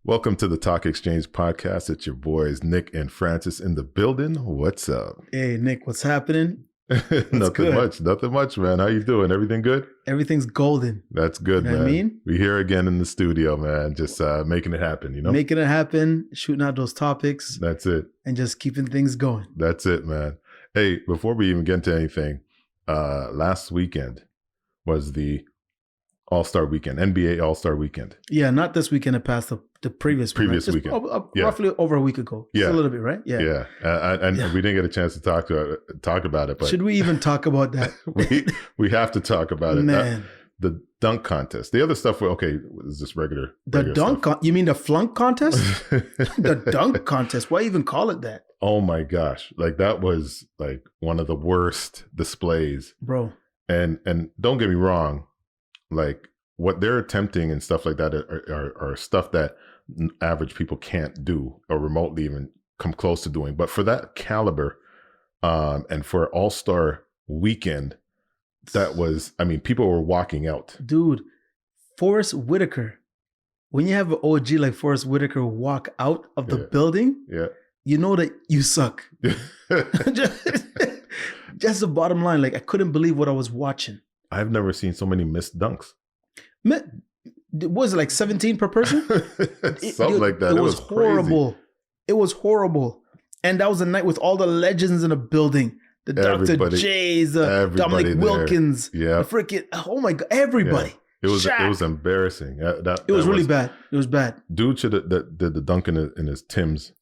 Welcome to the Talk Exchange podcast. It's your boys, Nick and Francis in the building. What's up? Hey, Nick, what's happening? Nothing much, man. How you doing? Everything good? Everything's golden. That's good, You know man. what I mean? We're here again in the studio, man. Just making it happen, you know? Making it happen, shooting out those topics. That's it. And just keeping things going. That's it, man. Hey, before we even get into anything, last weekend was the All-Star Weekend, NBA All-Star Weekend. Yeah, not this weekend. It passed the previous weekend. Roughly over a week ago. Yeah. Just a little bit, right? Yeah. And we didn't get a chance to talk about it. But should we even talk about that? we have to talk about it. Man. The dunk contest. The other stuff, is just regular. The dunk you mean the flunk contest? The dunk contest. Why even call it that? Oh my gosh. Like that was like one of the worst displays. Bro. And don't get me wrong, like what they're attempting and stuff like that are stuff that average people can't do or remotely even come close to doing. But for that caliber, and for All-Star Weekend, that was, people were walking out. Dude, Forrest Whitaker. When you have an OG like Forrest Whitaker walk out of the building, you know that you suck. Just the bottom line. Like, I couldn't believe what I was watching. I've never seen so many missed dunks. Was it like 17 per person? Something like that. It was horrible. Crazy. It was horrible. And that was a night with all the legends in the building. The Dr. J's, Dominic Wilkins. Yeah. The freaking, oh my God, everybody. Yeah. It was embarrassing. It was really bad. It was bad. Dude should have did the dunk in his Timbs.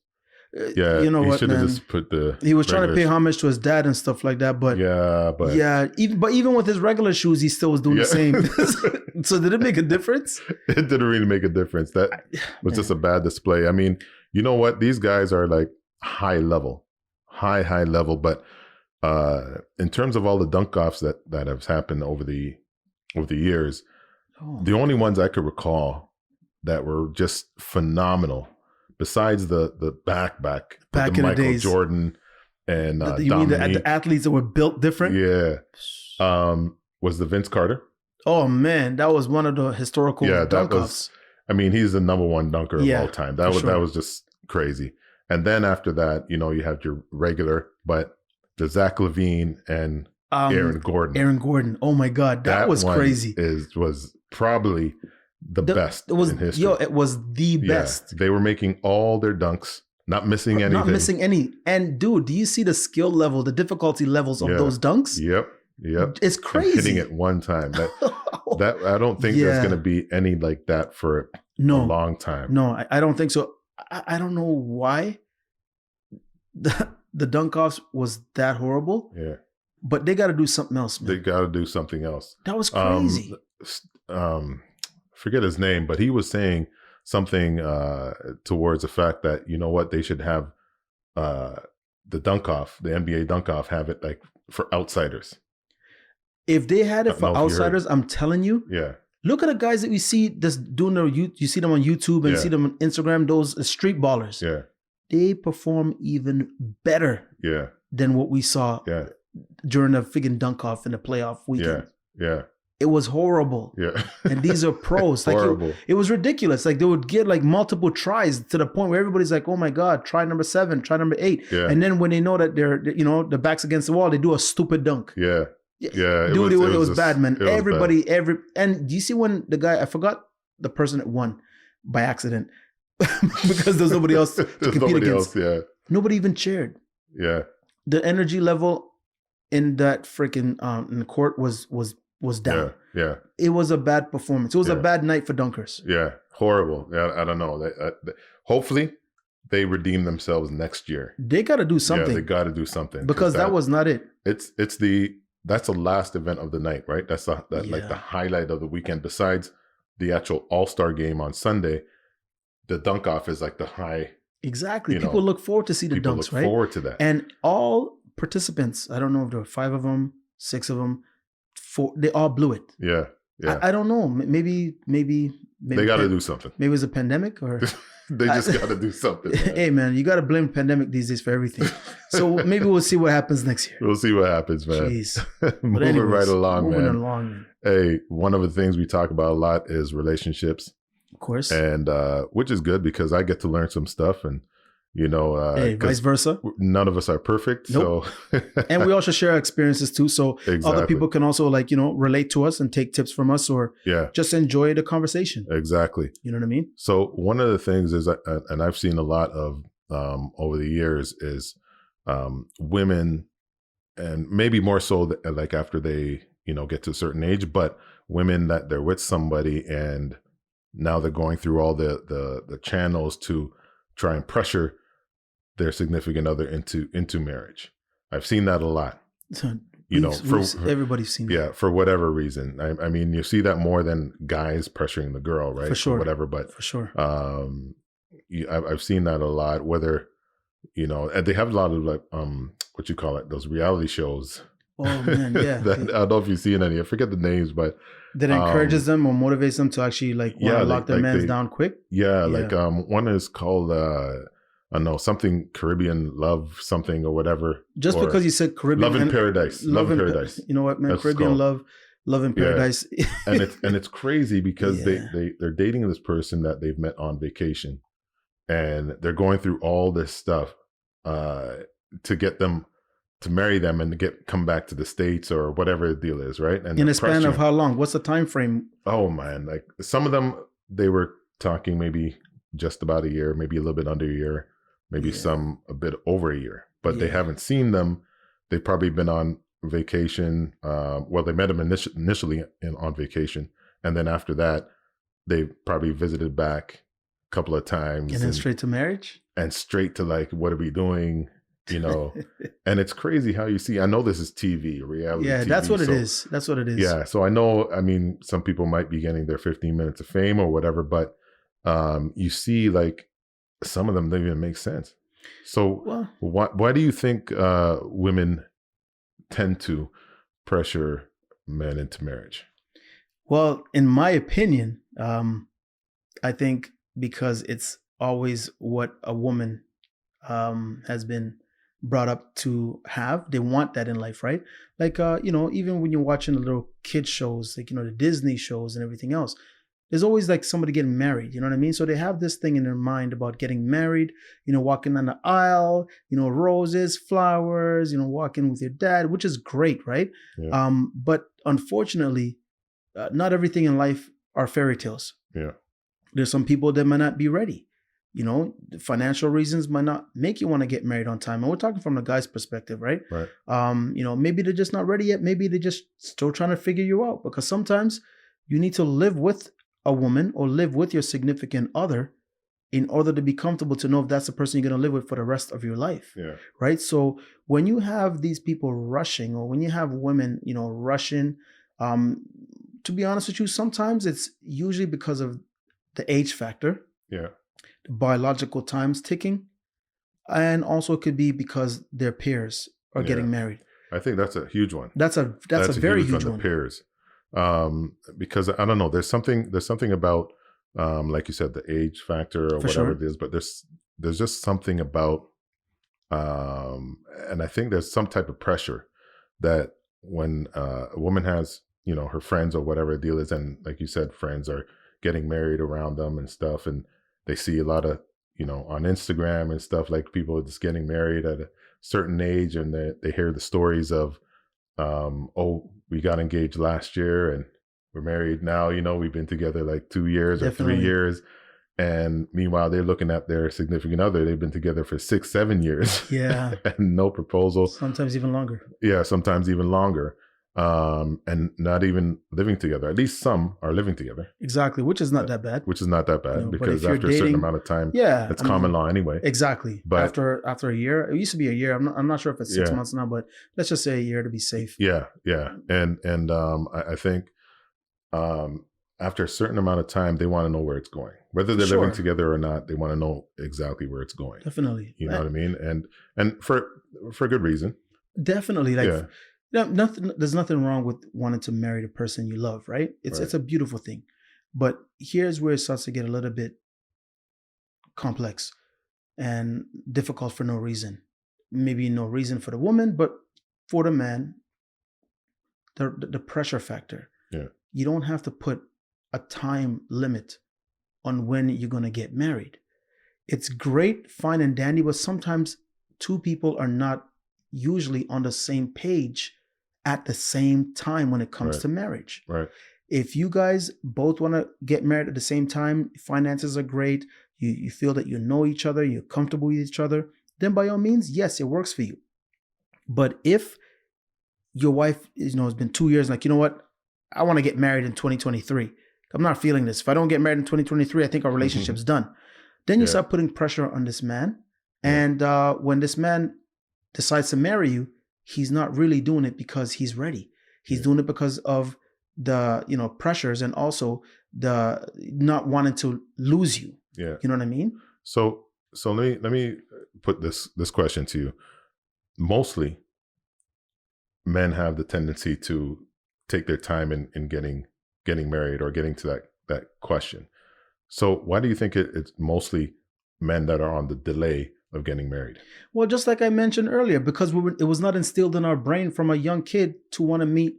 Yeah, you know he what, should have man? just put the. He was trying to pay homage to his dad and stuff like that, but even with his regular shoes, he still was doing the same. So did it make a difference? It didn't really make a difference. That was just a bad display. I mean, you know what? These guys are like high level. But in terms of all the dunk offs that have happened over the years, the only ones I could recall that were just phenomenal. Besides the back in the Michael days. Jordan and you mean the athletes that were built different? Yeah, was the Vince Carter? Oh man, that was one of the historical dunk-offs. He's the number one dunker of all time. That was just crazy. And then after that, you have your regular, but the Zach LaVine and Aaron Gordon. Aaron Gordon. Oh my God, that was crazy. Was probably the best in history. It was the best. They were making all their dunks, not missing anything. Not missing any. And dude, do you see the skill level, the difficulty levels of those dunks? Yep. It's crazy. And hitting it one time. That I don't think there's going to be any like that for a long time. No, I don't think so. I don't know why the dunk-offs was that horrible. Yeah. But they got to do something else, man. They got to do something else. That was crazy. Forget his name, but he was saying something towards the fact that, you know what, they should have the dunk-off, the NBA dunk-off, have it like for outsiders. If they had it for outsiders, I'm telling you. Yeah. Look at the guys that we see just doing you see them on YouTube and you see them on Instagram, those street ballers. Yeah. They perform even better than what we saw during the friggin' dunk-off in the playoff weekend. Yeah. It was horrible. Yeah. And these are pros. Like horrible. It was ridiculous. Like they would get like multiple tries to the point where everybody's like, oh my God, try number 7, try number 8. Yeah. And then when they know that they're the back's against the wall, they do a stupid dunk. Yeah. Yeah. Dude, it was bad, man. And do you see when the guy, I forgot the person that won by accident because there's nobody else to compete against. Nobody even cheered. Yeah. The energy level in that freaking in the court was down. Yeah. It was a bad performance. It was a bad night for dunkers. Yeah. Horrible. Yeah. I don't know. Hopefully they redeem themselves next year. They got to do something. Yeah, they got to do something. Because that was not it. That's the last event of the night, right? That's like the highlight of the weekend. Besides the actual All-Star game on Sunday, the dunk off is like the high. Exactly. People look forward to see the dunks, right? Look forward to that. And all participants, I don't know if there were 5 of them, 6 of them, 4, they all blew it. Yeah. I don't know. Maybe they got to do something. Maybe it was a pandemic or they just got to do something. Man. Hey man, you got to blame pandemic these days for everything. So maybe we'll see what happens next year. We'll see what happens, man. Jeez. Moving right along, moving man. along. Hey, one of the things we talk about a lot is relationships. Of course. And which is good because I get to learn some stuff, and hey, vice versa. None of us are perfect. Nope. So and we also share experiences too. So other people can also relate to us and take tips from us, or just enjoy the conversation. Exactly. You know what I mean? So one of the things is, and I've seen a lot of over the years, is women, and maybe more so like after they, get to a certain age, but women that they're with somebody and now they're going through all the channels to try and pressure their significant other into marriage. I've seen that a lot. Everybody's seen that. Yeah, for whatever reason. I mean, you see that more than guys pressuring the girl, right? For sure. Or whatever, but for sure. I've seen that a lot, whether, and they have a lot of like, what you call it, those reality shows. Oh man, yeah. I don't know if you've seen any. I forget the names, but that encourages them or motivates them to actually want to lock their mans down quick. Yeah, like one is called I don't know, something Caribbean love something or whatever. Just because you said Caribbean, Love in Paradise. Love in Paradise. You know what, man? That's Caribbean love in Paradise. Yeah. and it's crazy because they're dating this person that they've met on vacation, and they're going through all this stuff to get them to marry them and to come back to the States or whatever the deal is, right? And in a span of how long? What's the time frame? Oh man, like some of them, they were talking maybe just about a year, maybe a little bit under a year, maybe some a bit over a year, but they haven't seen them. They've probably been on vacation. Well, they met them initially on vacation, and then after that, they probably visited back a couple of times, and then straight to marriage, and straight to like, what are we doing? And it's crazy how you see, I know this is TV, reality. Yeah, that's what it is. That's what it is. Yeah. So I know, I mean, some people might be getting their 15 minutes of fame or whatever, but you see like some of them don't even make sense. So why do you think women tend to pressure men into marriage? Well, in my opinion, I think because it's always what a woman has been brought up to have. They want that in life, right? Like, even when you're watching the little kid shows, like, the Disney shows and everything else, there's always like somebody getting married, you know what I mean? So they have this thing in their mind about getting married, walking down the aisle, roses, flowers, walking with your dad, which is great, right? Yeah. But unfortunately, not everything in life are fairy tales. Yeah. There's some people that might not be ready. Financial reasons might not make you want to get married on time. And we're talking from a guy's perspective, right? Right. Maybe they're just not ready yet. Maybe they're just still trying to figure you out, because sometimes you need to live with a woman or live with your significant other in order to be comfortable to know if that's the person you're going to live with for the rest of your life. Yeah. Right. So when you have these people rushing, or when you have women, rushing, to be honest with you, sometimes it's usually because of the age factor. Yeah. Biological times ticking, and also it could be because their peers are getting married. I think that's a huge one. That's a very huge one. The peers, because I don't know. There's something about, like you said, the age factor or whatever it is. But there's just something about, and I think there's some type of pressure that when a woman has, her friends or whatever the deal is, and like you said, friends are getting married around them and stuff, and they see a lot of, on Instagram and stuff, like people just getting married at a certain age, and they hear the stories of, we got engaged last year and we're married now, we've been together like 2 years or 3 years. And meanwhile, they're looking at their significant other. They've been together for 6-7 years. Yeah. And no proposal. Sometimes even longer. Yeah, sometimes even longer. And not even living together. At least some are living together. Exactly, which is not that bad. Because after a certain amount of time, it's common law anyway. Exactly. But after a year, it used to be a year. I'm not sure if it's 6 months now, but let's just say a year to be safe. Yeah, yeah, and I think after a certain amount of time, they want to know where it's going. Whether they're living together or not, they want to know exactly where it's going. Definitely. You know what I mean? And for good reason. Definitely. There's nothing wrong with wanting to marry the person you love, right? It's a beautiful thing. But here's where it starts to get a little bit complex and difficult for no reason. Maybe no reason for the woman, but for the man, the pressure factor. Yeah. You don't have to put a time limit on when you're going to get married. It's great, fine and dandy, but sometimes two people are not usually on the same page at the same time when it comes Right. to marriage. Right. If you guys both want to get married at the same time, finances are great, you feel that you know each other, you're comfortable with each other, then by all means, yes, it works for you. But if your wife has been 2 years, like, you know what, I want to get married in 2023. I'm not feeling this. If I don't get married in 2023, I think our relationship's done. Then you start putting pressure on this man. And when this man decides to marry you, he's not really doing it because he's ready. He's doing it because of the, pressures, and also the not wanting to lose you. Yeah. You know what I mean? So let me put this question to you. Mostly men have the tendency to take their time in getting married or getting to that question. So why do you think it's mostly men that are on the delay of getting married? Well, just like I mentioned earlier, because it was not instilled in our brain from a young kid to want to meet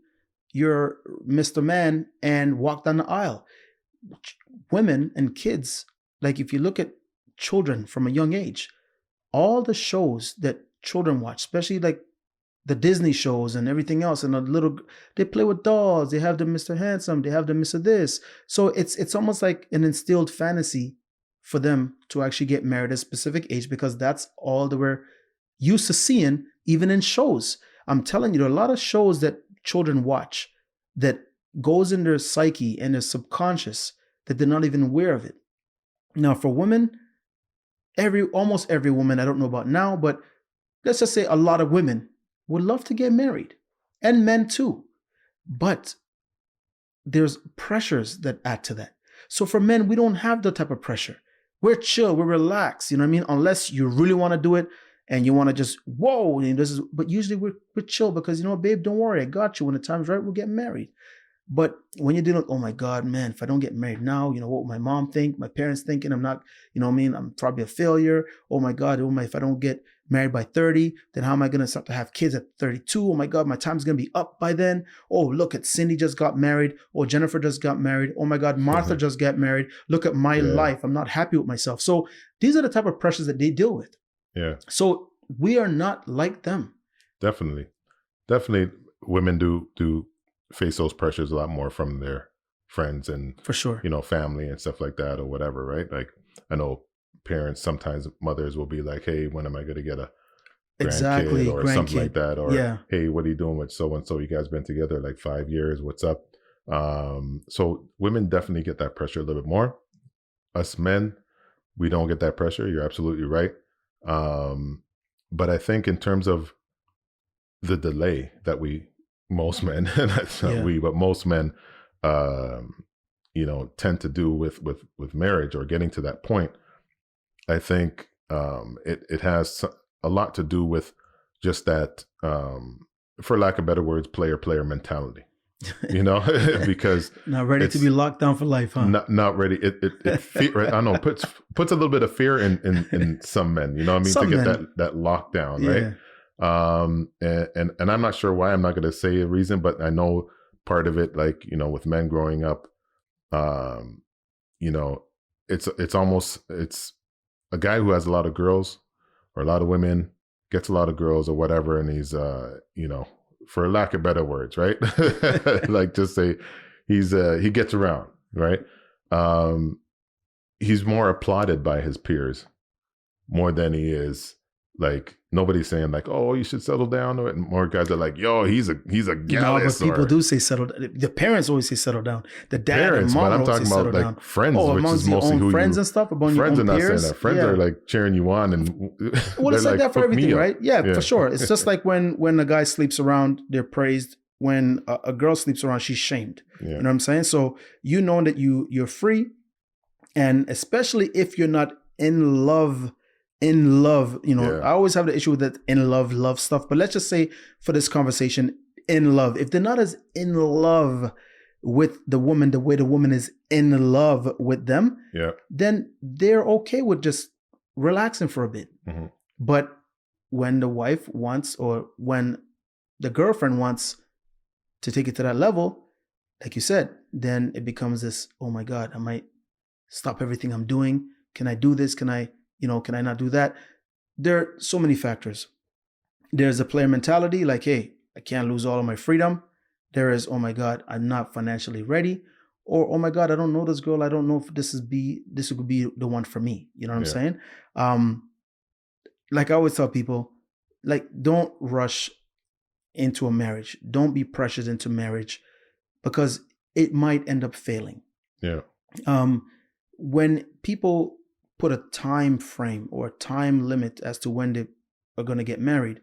your Mr. Man and walk down the aisle. Women and kids, like if you look at children from a young age, all the shows that children watch, especially like the Disney shows and everything else, and they play with dolls, they have the Mr. Handsome, they have the Mr. This. So it's almost like an instilled fantasy for them to actually get married at a specific age, because that's all they were used to seeing, even in shows. I'm telling you, there are a lot of shows that children watch that goes in their psyche and their subconscious that they're not even aware of it. Now, for women, almost every woman, I don't know about now, but let's just say a lot of women would love to get married, and men too. But there's pressures that add to that. So for men, we don't have that type of pressure. We're chill, we're relaxed, you know what I mean? Unless you really want to do it and you want to just, whoa, but usually we're chill because, babe, don't worry, I got you. When the time's right, we'll get married. But when you're dealing with, oh my God, man, if I don't get married now, what will my mom think, my parents thinking, I'm not, I'm probably a failure. Oh my God, if I don't get married by 30, then how am I going to start to have kids at 32? Oh my God, my time's going to be up by then. Oh, look at Cindy just got married. Oh, Jennifer just got married. Oh my God, Martha just got married. Look at my life. I'm not happy with myself. So these are the type of pressures that they deal with. Yeah. So we are not like them. Definitely. Women do face those pressures a lot more from their friends and, for sure, family and stuff like that or whatever, right? Like I know parents, sometimes mothers will be like, hey, when am I going to get a grandkid or something like that? Or, hey, what are you doing with so-and-so? You guys been together like 5 years. What's up? So women definitely get that pressure a little bit more. Us men, we don't get that pressure. You're absolutely right. But I think in terms of the delay that most men, but most men, tend to do with marriage or getting to that point, I think it has a lot to do with just that, for lack of better words, player mentality. Because not ready to be locked down for life, huh? Not ready. Right? I don't know, puts a little bit of fear in some men. You know what I mean? Some to men. get that lockdown, right? And I'm not sure why. I'm not going to say a reason, but I know part of it, like, with men growing up, it's almost a guy who has a lot of girls or a lot of women, gets a lot of girls or whatever, and he's for lack of better words, right? Like just say he gets around, right? He's more applauded by his peers more than he is, like, nobody's saying like, oh, you should settle down. Or more guys are like, yo, he's a gallus. No, but people do say settle down. The parents always say settle down. The dad parents, and mom but I'm talking about like down. friends, which is mostly who friends and stuff. About friends your own are not peers. saying that. Friends are like cheering you on, and well, it's like that for everything, right? Yeah, for sure. It's just like when a guy sleeps around, they're praised. When a girl sleeps around, she's shamed. You know what I'm saying? So that you're free, and especially if you're not in love. I always have the issue with that in love stuff, but let's just say for this conversation, in love, if they're not as in love with the woman the way the woman is in love with them, then they're okay with just relaxing for a bit. But when the wife wants, or when the girlfriend wants to take it to that level, like you said, then it becomes this, oh my God, stop everything I'm doing? Can I do this? Can I not do that? There are so many factors. There's a player mentality, like, hey, I can't lose all of my freedom. There is, oh my God, I'm not financially ready. Or, oh my God, I don't know this girl. I don't know if this would be the one for me. You know what I'm saying? Like I always tell people, like, don't rush into a marriage. Don't be pressured into marriage because it might end up failing. Yeah. When people put a time frame or a time limit as to when they are going to get married,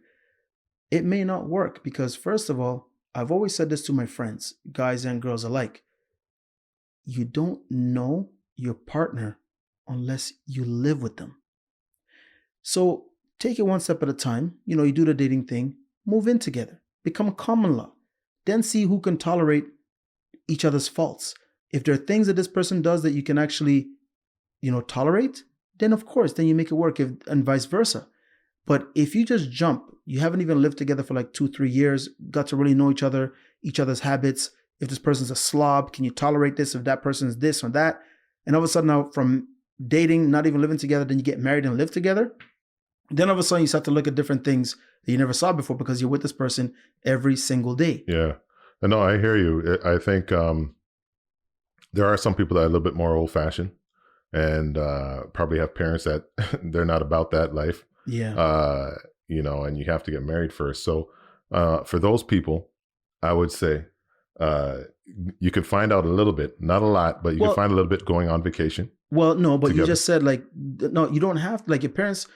it may not work because, first of all, I've always said this to my friends, guys and girls alike. You don't know your partner unless you live with them. So take it one step at a time. You do the dating thing, move in together, become common law, then see who can tolerate each other's faults. If there are things that this person does that you can actually, tolerate, then of course, then you make it work, and vice versa. But if you just jump, you haven't even lived together for like 2-3 years, got to really know each other's habits. If this person's a slob, can you tolerate this? If that person's this or that, and all of a sudden now from dating, not even living together, then you get married and live together, then all of a sudden you start to look at different things that you never saw before because you're with this person every single day. Yeah. No, I hear you. I think there are some people that are a little bit more old fashioned and probably have parents that they're not about that life. Yeah. And you have to get married first. So for those people, I would say you could find out a little bit, not a lot, but you can find a little bit going on vacation. Well, no, but together. You just said no, you don't have to, your parents,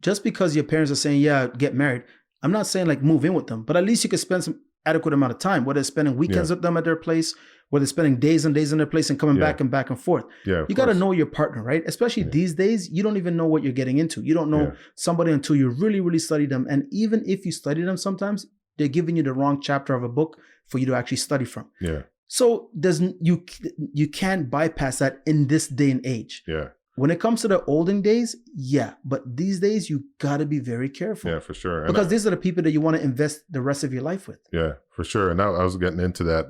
just because your parents are saying, yeah, get married. I'm not saying move in with them, but at least you could spend some adequate amount of time, whether it's spending weekends with them at their place, whether it's spending days and days in their place and coming back and forth. Yeah, you got to know your partner, right? Especially these days, you don't even know what you're getting into. You don't know somebody until you really, really study them. And even if you study them, sometimes they're giving you the wrong chapter of a book for you to actually study from. Yeah. So you can't bypass that in this day and age. Yeah. When it comes to the olden days, yeah, but these days you got to be very careful. Yeah, for sure. Because these are the people that you want to invest the rest of your life with. Yeah, for sure. And I was getting into that.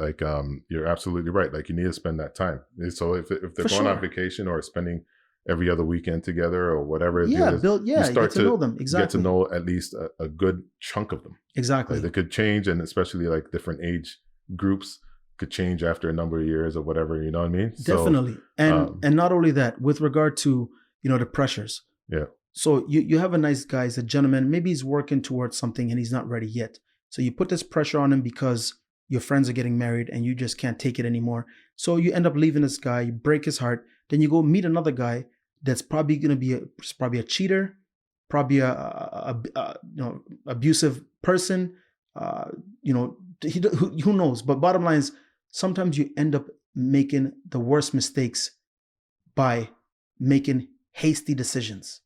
You're absolutely right. You need to spend that time. So if they're going on vacation or spending every other weekend together or whatever it is, you start to know them. Exactly. Get to know at least a good chunk of them. Exactly. They could change, and especially different age groups could change after a number of years or whatever, you know what I mean? Definitely. So, and not only that, with regard to, the pressures. Yeah. So you have a nice guy, he's a gentleman, maybe he's working towards something and he's not ready yet. So you put this pressure on him because your friends are getting married and you just can't take it anymore. So you end up leaving this guy, you break his heart, then you go meet another guy that's probably going to be a cheater, probably a abusive person, who knows? But bottom line is, sometimes you end up making the worst mistakes by making hasty decisions.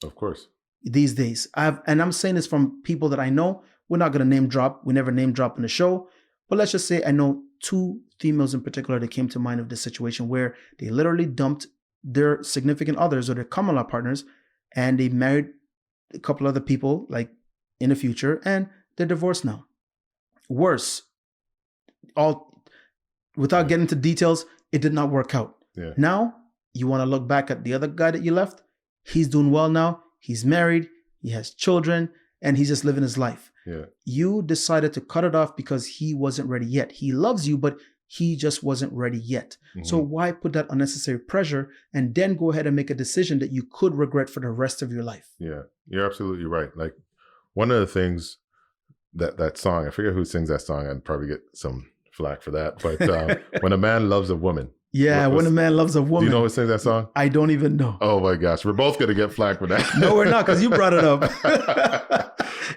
Of course. These days. I'm saying this from people that I know. We're not going to name drop. We never name drop in the show. But let's just say I know 2 females in particular that came to mind of this situation where they literally dumped their significant others or their common law partners and they married a couple other people in the future and they're divorced now. Worse. Without getting into details, it did not work out. Yeah. Now, you want to look back at the other guy that you left. He's doing well now. He's married. He has children. And he's just living his life. Yeah. You decided to cut it off because he wasn't ready yet. He loves you, but he just wasn't ready yet. Mm-hmm. So why put that unnecessary pressure and then go ahead and make a decision that you could regret for the rest of your life? Yeah, you're absolutely right. One of the things that song, I forget who sings that song. I'd probably get some flack for that. But when a man loves a woman. Yeah, when a man loves a woman. Do you know who sings that song? I don't even know. Oh my gosh, we're both going to get flack for that. No, we're not, because you brought it up.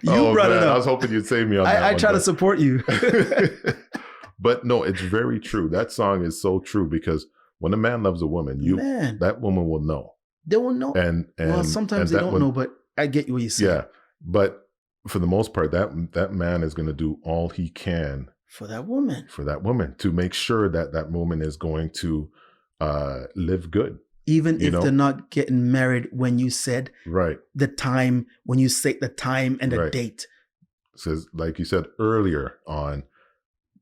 You brought it up. I was hoping you'd save me on that. I try to support you. But no, it's very true. That song is so true because when a man loves a woman, that woman will know. They will know. And well, sometimes they don't know, but I get what you say. Yeah, but for the most part, that man is going to do all he can for that woman to make sure that woman is going to live good. Even if they're not getting married when you said the time, when you say the time and the date. Says, like you said earlier on,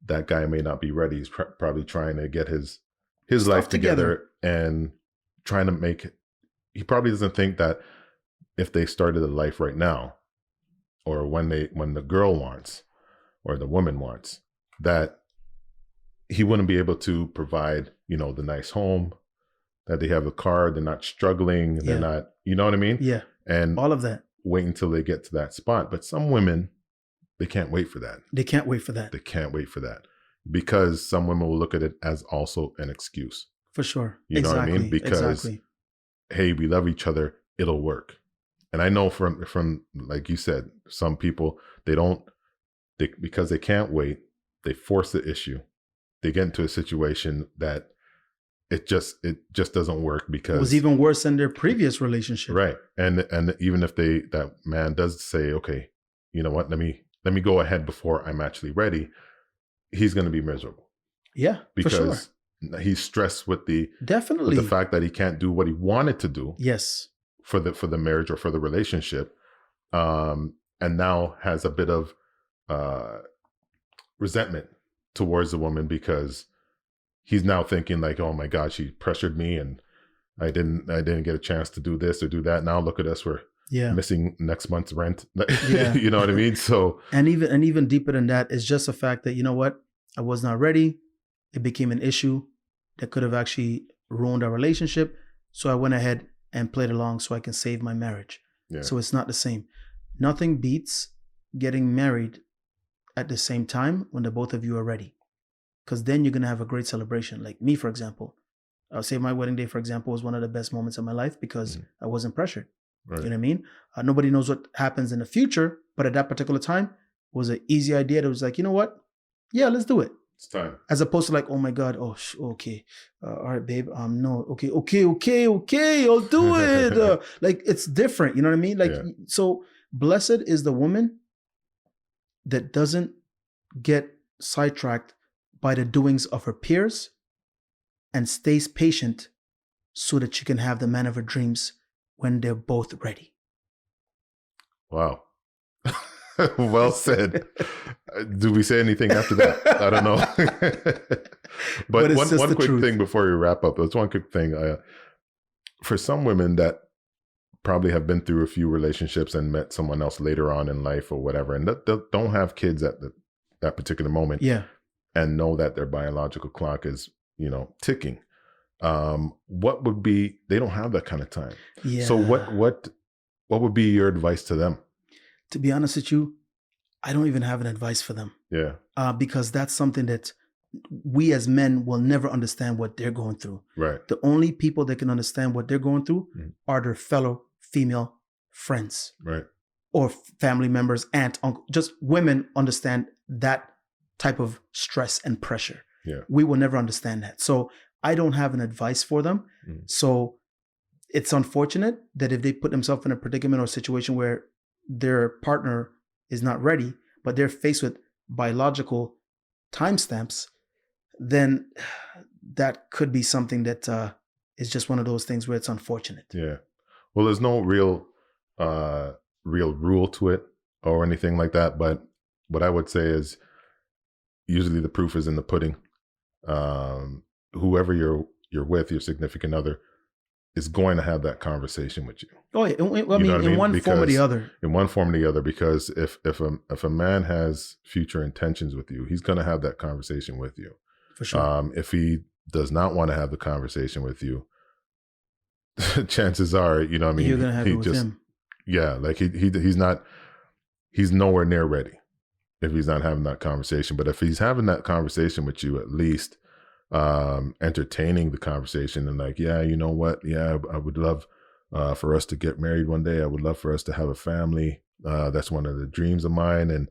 that guy may not be ready. He's probably trying to get his life together and trying to make, he probably doesn't think that if they started a life right now, or when the girl wants, or the woman wants, that he wouldn't be able to provide, the nice home, that they have a car, they're not struggling, they're not, you know what I mean? Yeah. And all of that. wait until they get to that spot. But some women, they can't wait for that. They can't wait for that. They can't wait for that, because some women will look at it as also an excuse. For sure. You know what I mean? Because, hey, we love each other, it'll work. And I know from like you said, some people, because they can't wait, they force the issue. They get into a situation that it just doesn't work, because it was even worse than their previous relationship. Right. And even if that man does say, okay, you know what, let me go ahead before I'm actually ready, he's going to be miserable. Yeah, because he's stressed with the fact that he can't do what he wanted to do. Yes. For the marriage or for the relationship, and now has a bit of resentment towards the woman, because he's now thinking like, oh my God, she pressured me and I didn't get a chance to do this or do that. Now look at us, we're missing next month's rent. You know what I mean? So and even deeper than that is just the fact that, you know what, I was not ready. It became an issue that could have actually ruined our relationship. So I went ahead and played along so I can save my marriage. Yeah. So it's not the same. Nothing beats getting married at the same time when the both of you are ready. Because then you're going to have a great celebration. Like me, for example, I'll say my wedding day, for example, was one of the best moments of my life because I wasn't pressured. Right. You know what I mean? Nobody knows what happens in the future, but at that particular time, it was an easy idea that was like, you know what? Yeah, let's do it. It's time. As opposed to like, oh my God, okay. All right, babe. No, okay, I'll do it. Like, it's different. You know what I mean? Like, so blessed is the woman that doesn't get sidetracked by the doings of her peers and stays patient so that she can have the man of her dreams when they're both ready. Wow. Well said. Do we say anything after that? I don't know. but one quick thing before we wrap up. There's one quick thing. For some women that probably have been through a few relationships and met someone else later on in life or whatever, and that don't have kids at that particular moment, and know that their biological clock is, ticking. What would be? They don't have that kind of time. Yeah. So what would be your advice to them? To be honest with you, I don't even have an advice for them. Yeah. Because that's something that we as men will never understand what they're going through. Right. The only people that can understand what they're going through are their fellow female friends. Right. Or family members, aunt, uncle. Just women understand that type of stress and pressure. Yeah. We will never understand that. So I don't have an advice for them. So it's unfortunate that if they put themselves in a predicament or situation where their partner is not ready, but they're faced with biological timestamps, then that could be something that is just one of those things where it's unfortunate. Yeah. Well, there's no real rule to it or anything like that. But what I would say is usually the proof is in the pudding. Whoever you're with, your significant other, is going to have that conversation with you. Oh, yeah. In one form or the other. In one form or the other, because if a man has future intentions with you, he's going to have that conversation with you. For sure. If he does not want to have the conversation with you, chances are, you're going to have it with him. Yeah, like he's nowhere near ready if he's not having that conversation. But if he's having that conversation with you, at least entertaining the conversation and like, yeah, you know what? Yeah, I would love for us to get married one day. I would love for us to have a family. That's one of the dreams of mine. And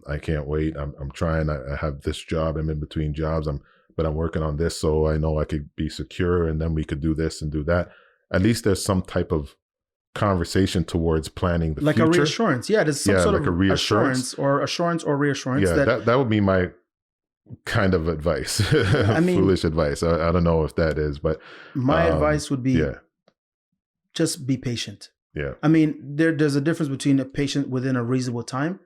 I can't wait. I'm trying. I have this job. I'm in between jobs. But I'm working on this, so I know I could be secure, and then we could do this and do that. At least there's some type of conversation towards planning the future. Like a reassurance. Yeah, there's some sort of assurance or reassurance. Yeah, that would be my kind of advice. Foolish advice. I don't know if that is, but my advice would be just be patient. Yeah. There's a difference between a patient within a reasonable time,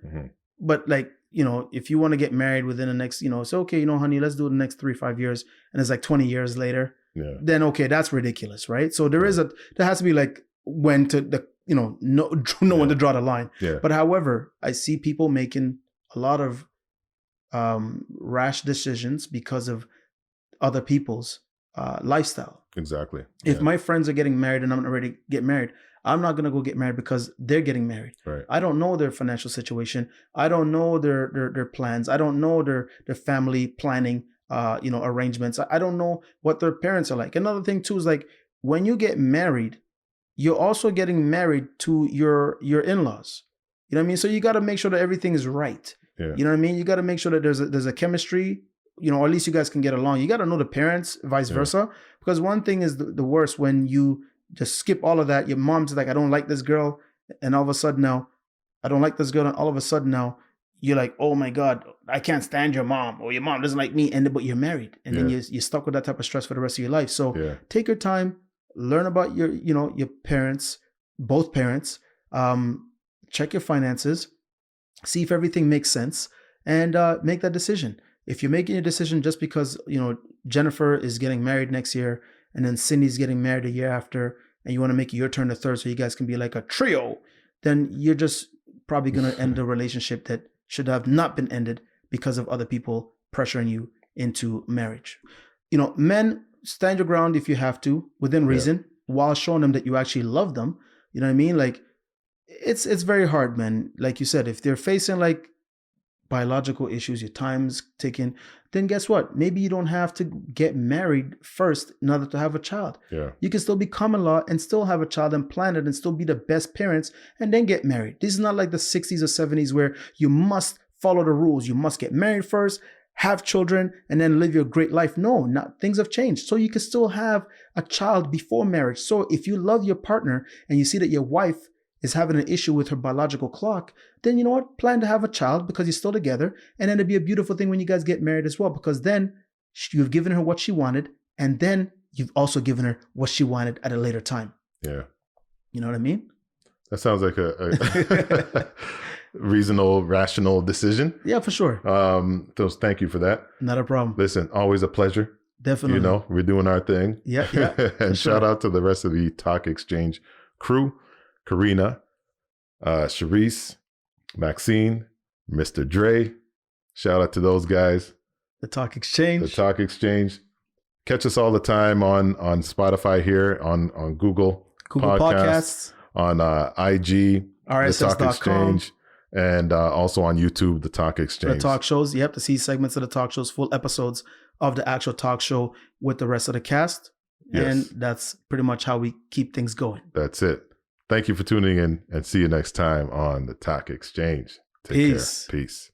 but like, if you want to get married within the next, it's okay, honey, let's do it the next 3-5 years. And it's like 20 years later. then okay, that's ridiculous, right? So there has to be like when to the know when to draw the line. Yeah. But however, I see people making a lot of rash decisions because of other people's lifestyle. Exactly. If my friends are getting married and I'm not ready to get married, I'm not going to go get married because they're getting married. Right. I don't know their financial situation. I don't know their plans. I don't know their family planning, arrangements. I don't know what their parents are like. Another thing too is like when you get married, you're also getting married to your in-laws. You know what I mean? So you got to make sure that everything is right. Yeah. You know what I mean? You got to make sure that there's a chemistry, or at least you guys can get along. You got to know the parents, vice versa. Because one thing is the worst when you just skip all of that. Your mom's like, I don't like this girl. And all of a sudden now, I don't like this girl. And all of a sudden now, you're like, oh my God, I can't stand your mom, or your mom doesn't like me. But you're married. And then you're stuck with that type of stress for the rest of your life. So take your time, learn about your parents, both parents, check your finances, see if everything makes sense, and make that decision. If you're making a decision just because, Jennifer is getting married next year and then Cindy's getting married a year after, and you want to make your turn to third so you guys can be like a trio, then you're just probably going to end a relationship that should have not been ended because of other people pressuring you into marriage. Men, stand your ground if you have to, within reason, while showing them that you actually love them. You know what I mean? Like, it's very hard, man. Like you said, if they're facing like biological issues, your time's ticking, then guess what? Maybe you don't have to get married first in order to have a child. Yeah. You can still be common law and still have a child and plan it and still be the best parents and then get married. This is not like the 60s or 70s where you must follow the rules. You must get married first, have children, and then live your great life. No, things have changed. So you can still have a child before marriage. So if you love your partner and you see that your wife is having an issue with her biological clock, then you know what? Plan to have a child because you're still together. And then it'd be a beautiful thing when you guys get married as well, because then you've given her what she wanted. And then you've also given her what she wanted at a later time. Yeah. You know what I mean? That sounds like a reasonable, rational decision. Yeah, for sure. So thank you for that. Not a problem. Listen, always a pleasure. Definitely. We're doing our thing. Yeah. And shout out to the rest of the Talk Exchange crew. Karina, Sharice, Maxine, Mr. Dre. Shout out to those guys. The Talk Exchange. The Talk Exchange. Catch us all the time on Spotify here, on Google Podcasts, on IG, RSS.com. The Talk Exchange, and also on YouTube, The Talk Exchange. The talk shows. You have to see segments of the talk shows, full episodes of the actual talk show with the rest of the cast. Yes. And that's pretty much how we keep things going. That's it. Thank you for tuning in, and see you next time on The Talk Exchange. Take care. Peace.